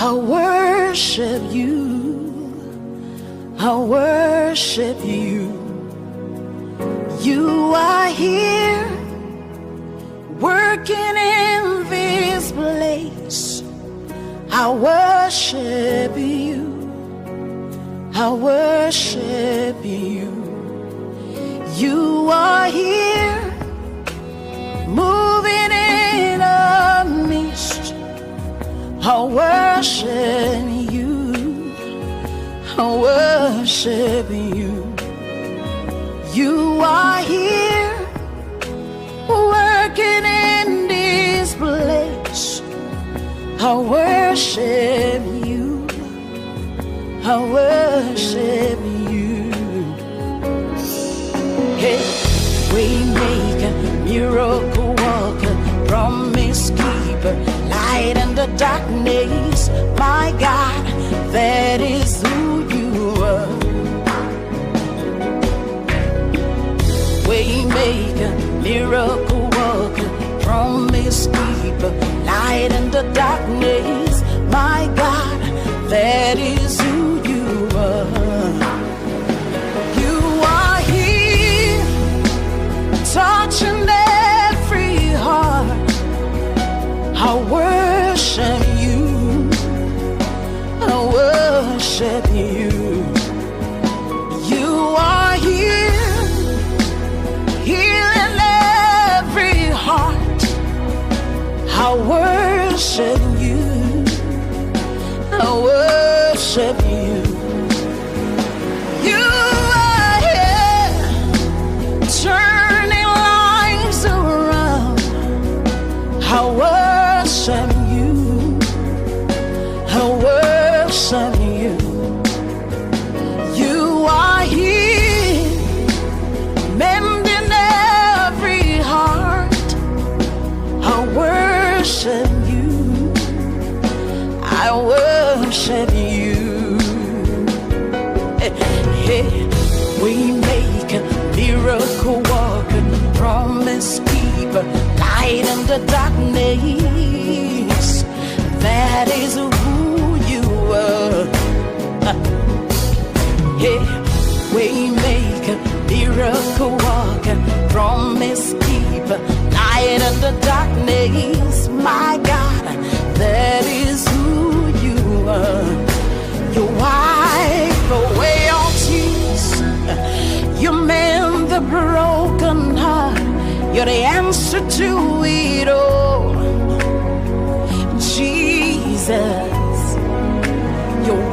I worship you, I worship you. You are here, working in this place. I worship you, I worship you. You are here, moving in a mist. I worship you, I worship you. You are here, working in this place. I worship you, I worship you. Hey, waymaker, miracle worker, promise keeper, light in the darkness. My God, that is who you are. Waymaker, miracle worker, promise keeper, light in the darkness. My God, that is who you are. You are here, touching every heart. I worship you, I worship you. You are here, healing every heart. I worship you, I worship you. You are here, turning lives around. I worship you, I worship you. You are here, mending every heart. I worship you, I worship you. Hey, we make a miracle walker, promise keeper, light in the darkness. That is who you are. Hey, we make a miracle walker, promise keeper, light in the darkness. My God, that is who you are. You wipe away all tears, you mend the broken heart. You're the answer to it all, Jesus. You're